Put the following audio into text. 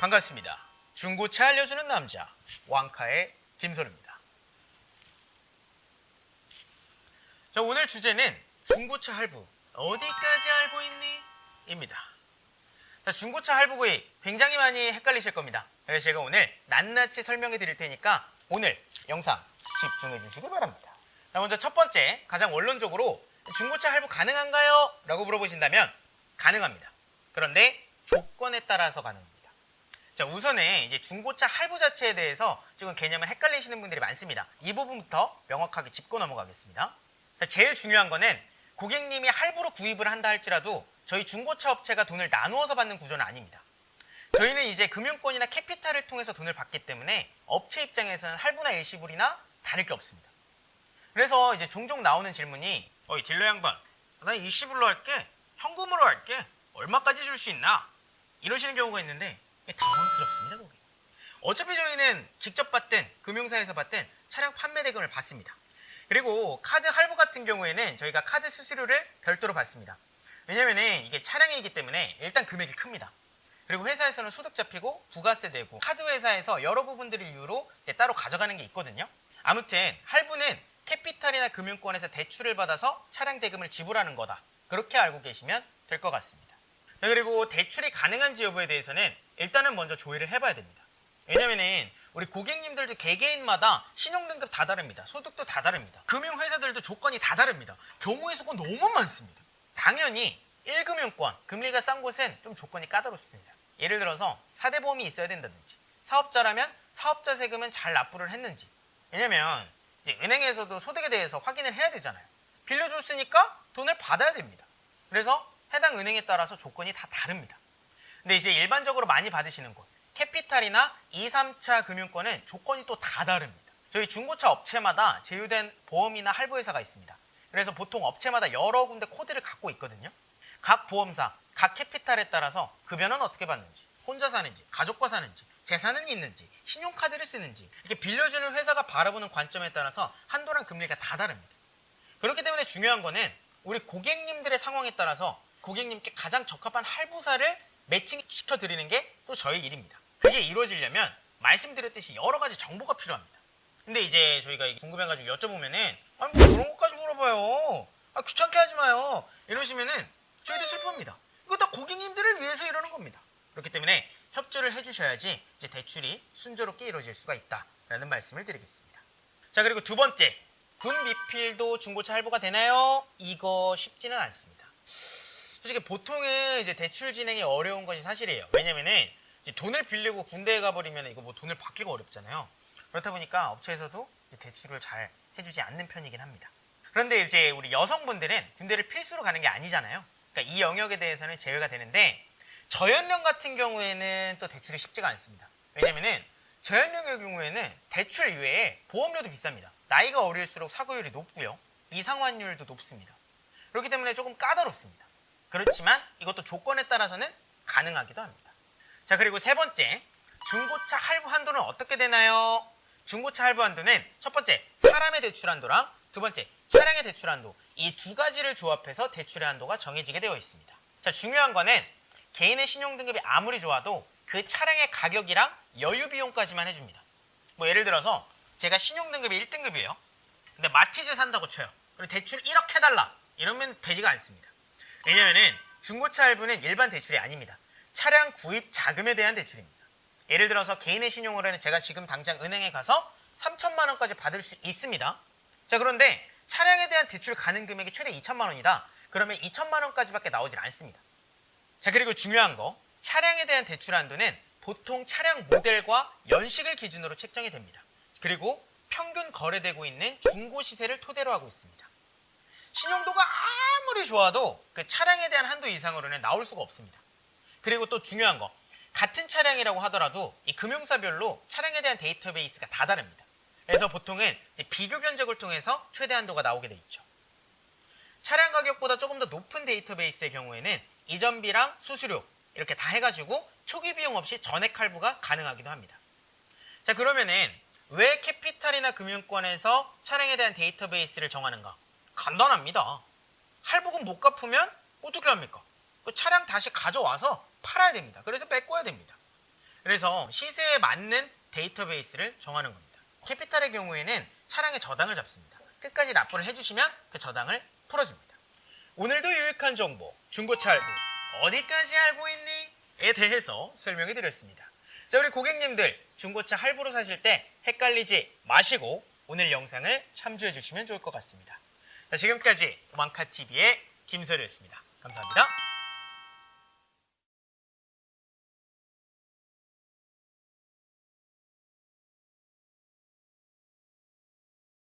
반갑습니다. 중고차 알려주는 남자 왕카의 김선우입니다. 자, 오늘 주제는 중고차 할부 어디까지 알고 있니? 입니다. 자, 중고차 할부 구입 굉장히 많이 헷갈리실 겁니다. 그래서 제가 오늘 낱낱이 설명해 드릴 테니까 오늘 영상 집중해 주시기 바랍니다. 자, 먼저 첫 번째, 가장 원론적으로 중고차 할부 가능한가요? 라고 물어보신다면 가능합니다. 그런데 조건에 따라서 가능합니다. 자, 우선에 이제 중고차 할부 자체에 대해서 지금 개념을 헷갈리시는 분들이 많습니다. 이 부분부터 명확하게 짚고 넘어가겠습니다. 자, 제일 중요한 거는 고객님이 할부로 구입을 한다 할지라도 저희 중고차 업체가 돈을 나누어서 받는 구조는 아닙니다. 저희는 이제 금융권이나 캐피탈을 통해서 돈을 받기 때문에 업체 입장에서는 할부나 일시불이나 다를 게 없습니다. 그래서 이제 종종 나오는 질문이 딜러 양반, 나 일시불로 할게, 현금으로 할게, 얼마까지 줄 수 있나? 이러시는 경우가 있는데 당황스럽습니다, 고객님. 어차피 저희는 직접 받든 금융사에서 받든 차량 판매 대금을 받습니다. 그리고 카드 할부 같은 경우에는 저희가 카드 수수료를 별도로 받습니다. 왜냐면 이게 차량이기 때문에 일단 금액이 큽니다. 그리고 회사에서는 소득 잡히고 부가세 내고 카드 회사에서 여러 부분들을 이유로 이제 따로 가져가는 게 있거든요. 아무튼 할부는 캐피탈이나 금융권에서 대출을 받아서 차량 대금을 지불하는 거다. 그렇게 알고 계시면 될 것 같습니다. 그리고 대출이 가능한지 여부에 대해서는 일단은 먼저 조회를 해봐야 됩니다. 왜냐면은 우리 고객님들도 개개인마다 신용등급 다 다릅니다. 소득도 다 다릅니다. 금융회사들도 조건이 다 다릅니다. 경우의 수가 너무 많습니다. 당연히 1금융권, 금리가 싼 곳은 좀 조건이 까다롭습니다. 예를 들어서 4대 보험이 있어야 된다든지, 사업자라면 사업자 세금은 잘 납부를 했는지. 왜냐면 이제 은행에서도 소득에 대해서 확인을 해야 되잖아요. 빌려줬으니까 돈을 받아야 됩니다. 그래서 해당 은행에 따라서 조건이 다 다릅니다. 근데 이제 일반적으로 많이 받으시는 곳, 캐피탈이나 2, 3차 금융권은 조건이 또 다 다릅니다. 저희 중고차 업체마다 제휴된 보험이나 할부회사가 있습니다. 그래서 보통 업체마다 여러 군데 코드를 갖고 있거든요. 각 보험사, 각 캐피탈에 따라서 급여는 어떻게 받는지, 혼자 사는지, 가족과 사는지, 재산은 있는지, 신용카드를 쓰는지, 이렇게 빌려주는 회사가 바라보는 관점에 따라서 한도랑 금리가 다 다릅니다. 그렇기 때문에 중요한 거는 우리 고객님들의 상황에 따라서 고객님께 가장 적합한 할부사를 매칭시켜 드리는 게 또 저희 일입니다. 그게 이루어지려면 말씀드렸듯이 여러 가지 정보가 필요합니다. 근데 이제 저희가 궁금해가지고 여쭤보면은 뭐 그런 것까지 물어봐요. 귀찮게 하지 마요. 이러시면은 저희도 슬픕니다. 이거 다 고객님들을 위해서 이러는 겁니다. 그렇기 때문에 협조를 해주셔야지 이제 대출이 순조롭게 이루어질 수가 있다라는 말씀을 드리겠습니다. 자, 그리고 두 번째, 군 미필도 중고차 할부가 되나요? 이거 쉽지는 않습니다. 솔직히 보통은 이제 대출 진행이 어려운 것이 사실이에요. 왜냐면은 이제 돈을 빌리고 군대에 가버리면 이거 뭐 돈을 받기가 어렵잖아요. 그렇다 보니까 업체에서도 이제 대출을 잘 해주지 않는 편이긴 합니다. 그런데 이제 우리 여성분들은 군대를 필수로 가는 게 아니잖아요. 그러니까 이 영역에 대해서는 제외가 되는데 저연령 같은 경우에는 또 대출이 쉽지가 않습니다. 왜냐면은 저연령의 경우에는 대출 이외에 보험료도 비쌉니다. 나이가 어릴수록 사고율이 높고요. 미상환율도 높습니다. 그렇기 때문에 조금 까다롭습니다. 그렇지만 이것도 조건에 따라서는 가능하기도 합니다. 자, 그리고 세 번째, 중고차 할부 한도는 어떻게 되나요? 중고차 할부 한도는 첫 번째, 사람의 대출 한도랑 두 번째, 차량의 대출 한도, 이 두 가지를 조합해서 대출의 한도가 정해지게 되어 있습니다. 자, 중요한 거는 개인의 신용등급이 아무리 좋아도 그 차량의 가격이랑 여유 비용까지만 해줍니다. 뭐 예를 들어서 제가 신용등급이 1등급이에요. 근데 마티즈 산다고 쳐요. 그리고 대출 1억 해달라. 이러면 되지가 않습니다. 왜냐면은 중고차 할부는 일반 대출이 아닙니다. 차량 구입 자금에 대한 대출입니다. 예를 들어서 개인의 신용으로는 제가 지금 당장 은행에 가서 3천만 원까지 받을 수 있습니다. 자, 그런데 차량에 대한 대출 가능 금액이 최대 2천만 원이다. 그러면 2천만 원까지밖에 나오질 않습니다. 자, 그리고 중요한 거, 차량에 대한 대출 한도는 보통 차량 모델과 연식을 기준으로 책정이 됩니다. 그리고 평균 거래되고 있는 중고 시세를 토대로 하고 있습니다. 신용도가 아무리 좋아도 그 차량에 대한 한도 이상으로는 나올 수가 없습니다. 그리고 또 중요한 거, 같은 차량이라고 하더라도 이 금융사별로 차량에 대한 데이터베이스가 다 다릅니다. 그래서 보통은 이제 비교 견적을 통해서 최대 한도가 나오게 돼 있죠. 차량 가격보다 조금 더 높은 데이터베이스의 경우에는 이전비랑 수수료 이렇게 다 해가지고 초기 비용 없이 전액 할부가 가능하기도 합니다. 자, 그러면은 왜 캐피탈이나 금융권에서 차량에 대한 데이터베이스를 정하는가? 간단합니다. 할부금 못 갚으면 어떻게 합니까? 그 차량 다시 가져와서 팔아야 됩니다. 그래서 메꿔야 됩니다. 그래서 시세에 맞는 데이터베이스를 정하는 겁니다. 캐피탈의 경우에는 차량의 저당을 잡습니다. 끝까지 납부를 해주시면 그 저당을 풀어줍니다. 오늘도 유익한 정보, 중고차 할부 어디까지 알고 있니? 에 대해서 설명해 드렸습니다. 자, 우리 고객님들 중고차 할부로 사실 때 헷갈리지 마시고 오늘 영상을 참조해 주시면 좋을 것 같습니다. 자, 지금까지 왕카TV의 김설이었습니다. 감사합니다.